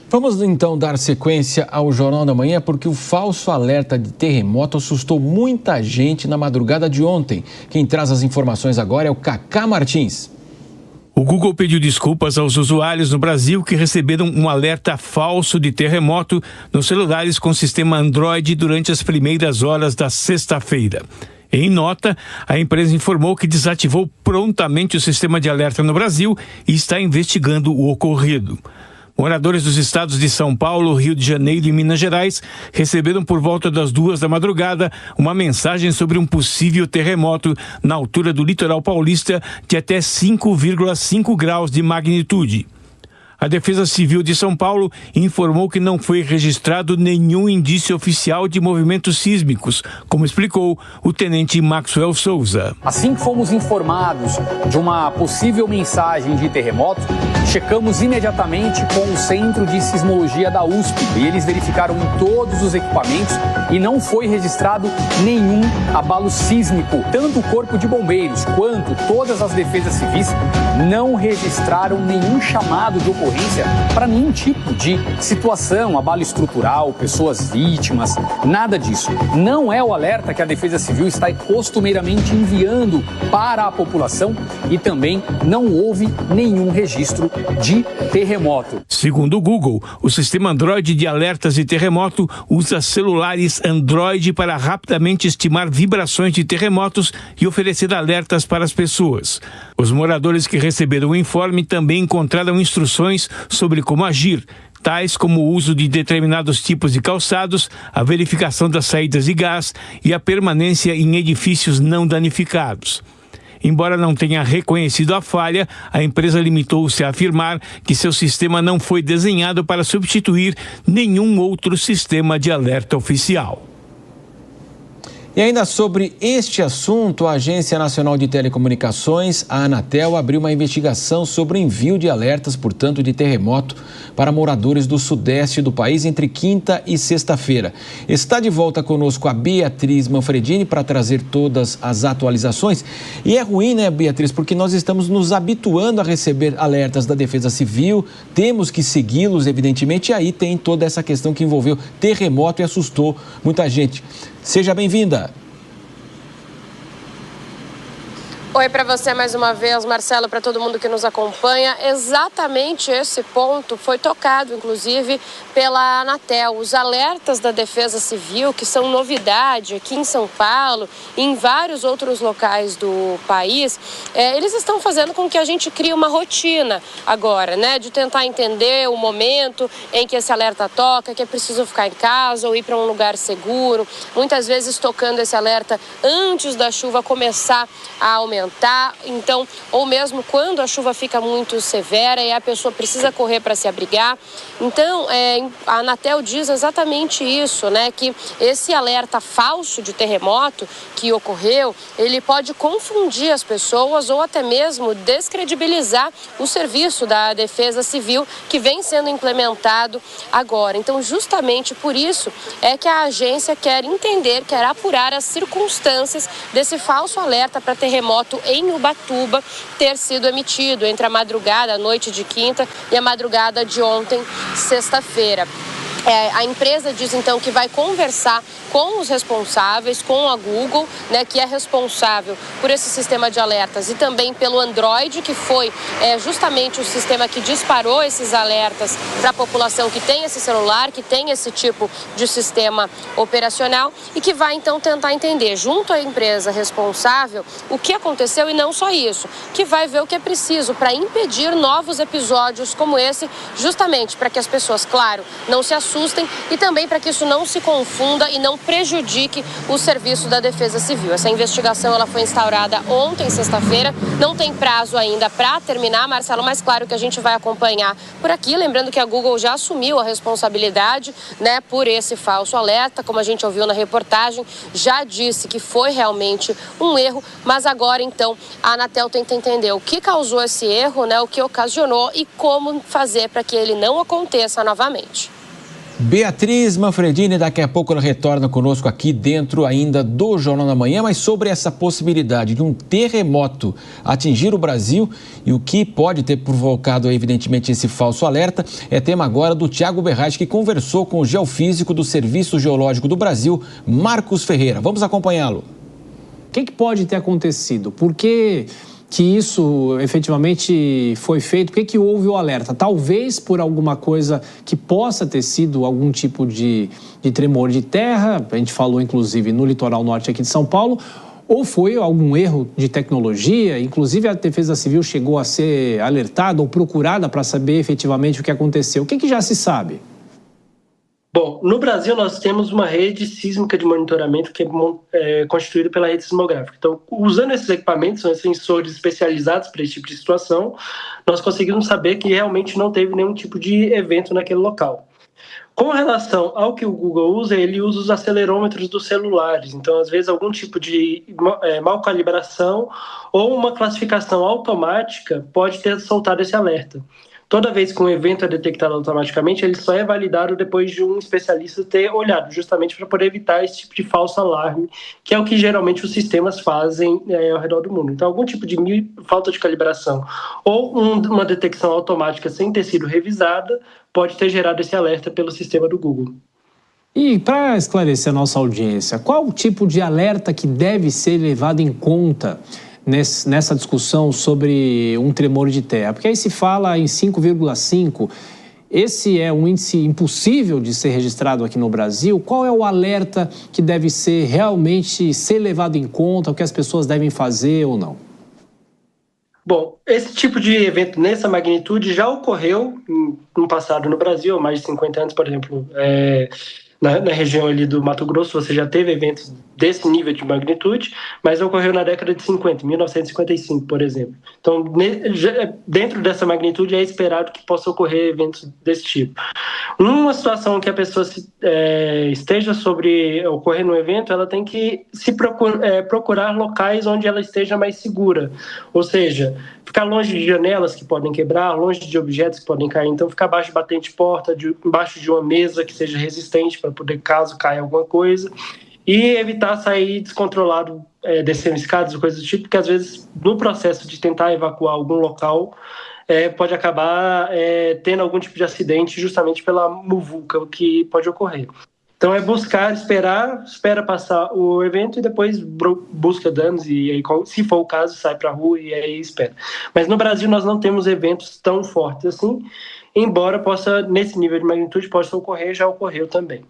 Vamos então dar sequência ao Jornal da Manhã, porque o falso alerta de terremoto assustou muita gente na madrugada de ontem. Quem traz as informações agora é o Cacá Martins. O Google pediu desculpas aos usuários no Brasil que receberam um alerta falso de terremoto nos celulares com sistema Android durante as primeiras horas da sexta-feira. Em nota, a empresa informou que desativou prontamente o sistema de alerta no Brasil e está investigando o ocorrido. Moradores dos estados de São Paulo, Rio de Janeiro e Minas Gerais receberam por volta das 2 da madrugada uma mensagem sobre um possível terremoto na altura do litoral paulista de até 5,5 graus de magnitude. A Defesa Civil de São Paulo informou que não foi registrado nenhum indício oficial de movimentos sísmicos, como explicou o tenente Maxwell Souza. Assim que fomos informados de uma possível mensagem de terremoto, checamos imediatamente com o Centro de Sismologia da USP e eles verificaram em todos os equipamentos e não foi registrado nenhum abalo sísmico. Tanto o Corpo de Bombeiros quanto todas as defesas civis não registraram nenhum chamado de ocorrência para nenhum tipo de situação, abalo estrutural, pessoas vítimas, nada disso. Não é o alerta que a Defesa Civil está costumeiramente enviando para a população e também não houve nenhum registro de terremoto. Segundo o Google, o sistema Android de alertas de terremoto usa celulares Android para rapidamente estimar vibrações de terremotos e oferecer alertas para as pessoas. Os moradores que receberam o informe também encontraram instruções sobre como agir, tais como o uso de determinados tipos de calçados, a verificação das saídas de gás e a permanência em edifícios não danificados. Embora não tenha reconhecido a falha, a empresa limitou-se a afirmar que seu sistema não foi desenhado para substituir nenhum outro sistema de alerta oficial. E ainda sobre este assunto, a Agência Nacional de Telecomunicações, a Anatel, abriu uma investigação sobre o envio de alertas, portanto, de terremoto para moradores do sudeste do país entre quinta e sexta-feira. Está de volta conosco a Beatriz Manfredini para trazer todas as atualizações. E é ruim, né, Beatriz, porque nós estamos nos habituando a receber alertas da Defesa Civil, temos que segui-los, evidentemente, e aí tem toda essa questão que envolveu terremoto e assustou muita gente. Seja bem-vinda. Oi para você mais uma vez, Marcelo, para todo mundo que nos acompanha. Exatamente esse ponto foi tocado, inclusive, pela Anatel. Os alertas da Defesa Civil, que são novidade aqui em São Paulo e em vários outros locais do país, eles estão fazendo com que a gente crie uma rotina agora, né? De tentar entender o momento em que esse alerta toca, que é preciso ficar em casa ou ir para um lugar seguro. Muitas vezes tocando esse alerta antes da chuva começar a aumentar. Então, ou mesmo quando a chuva fica muito severa e a pessoa precisa correr para se abrigar. Então, a Anatel diz exatamente isso, né? Que esse alerta falso de terremoto que ocorreu, ele pode confundir as pessoas ou até mesmo descredibilizar o serviço da Defesa Civil que vem sendo implementado agora. Então, justamente por isso é que a agência quer entender, quer apurar as circunstâncias desse falso alerta para terremoto em Ubatuba ter sido emitido entre a madrugada, a noite de quinta e a madrugada de ontem, sexta-feira. A empresa diz então que vai conversar com os responsáveis, com a Google, né, que é responsável por esse sistema de alertas, e também pelo Android, que foi justamente o sistema que disparou esses alertas para a população que tem esse celular, que tem esse tipo de sistema operacional, e que vai então tentar entender, junto à empresa responsável, o que aconteceu e não só isso, que vai ver o que é preciso para impedir novos episódios como esse, justamente para que as pessoas, claro, não se assustem e também para que isso não se confunda e não prejudique o serviço da Defesa Civil. Essa investigação ela foi instaurada ontem, sexta-feira, não tem prazo ainda para terminar, Marcelo, mas claro que a gente vai acompanhar por aqui, lembrando que a Google já assumiu a responsabilidade, né, por esse falso alerta, como a gente ouviu na reportagem, já disse que foi realmente um erro, mas agora então a Anatel tenta entender o que causou esse erro, né, o que ocasionou e como fazer para que ele não aconteça novamente. Beatriz Manfredini, daqui a pouco ela retorna conosco aqui dentro ainda do Jornal da Manhã, mas sobre essa possibilidade de um terremoto atingir o Brasil e o que pode ter provocado, evidentemente, esse falso alerta, é tema agora do Tiago Berratti, que conversou com o geofísico do Serviço Geológico do Brasil, Marcos Ferreira. Vamos acompanhá-lo. O que pode ter acontecido? Por que isso efetivamente foi feito? Por que houve o alerta? Talvez por alguma coisa que possa ter sido algum tipo de tremor de terra, a gente falou inclusive no litoral norte aqui de São Paulo, ou foi algum erro de tecnologia? Inclusive a Defesa Civil chegou a ser alertada ou procurada para saber efetivamente o que aconteceu. O que já se sabe? Bom, no Brasil nós temos uma rede sísmica de monitoramento que é constituída pela rede sismográfica. Então, usando esses equipamentos, são sensores especializados para esse tipo de situação, nós conseguimos saber que realmente não teve nenhum tipo de evento naquele local. Com relação ao que o Google usa, ele usa os acelerômetros dos celulares. Então, às vezes, algum tipo de mal calibração ou uma classificação automática pode ter soltado esse alerta. Toda vez que um evento é detectado automaticamente, ele só é validado depois de um especialista ter olhado, justamente para poder evitar esse tipo de falso alarme, que é o que geralmente os sistemas fazem ao redor do mundo. Então, algum tipo de falta de calibração ou uma detecção automática sem ter sido revisada pode ter gerado esse alerta pelo sistema do Google. E para esclarecer a nossa audiência, qual o tipo de alerta que deve ser levado em conta nessa discussão sobre um tremor de terra? Porque aí se fala em 5,5, esse é um índice impossível de ser registrado aqui no Brasil. Qual é o alerta que deve realmente ser levado em conta, o que as pessoas devem fazer ou não? Bom, esse tipo de evento nessa magnitude já ocorreu no passado no Brasil, há mais de 50 anos, por exemplo. Na região ali do Mato Grosso, você já teve eventos desse nível de magnitude, mas ocorreu na década de 50, 1955, por exemplo. Então, dentro dessa magnitude, é esperado que possa ocorrer eventos desse tipo. Numa situação que a pessoa esteja sobre ocorrer no evento, ela tem que procurar locais onde ela esteja mais segura. Ou seja, ficar longe de janelas que podem quebrar, longe de objetos que podem cair. Então, ficar abaixo de batente de porta, embaixo de uma mesa que seja resistente para poder, caso caia alguma coisa. E evitar sair descontrolado, descendo escadas ou coisas do tipo, porque às vezes, no processo de tentar evacuar algum local, pode acabar tendo algum tipo de acidente justamente pela muvuca que pode ocorrer. Então espera passar o evento e depois busca danos e aí, se for o caso, sai para a rua e aí espera. Mas no Brasil nós não temos eventos tão fortes assim, embora nesse nível de magnitude possa ocorrer, já ocorreu também.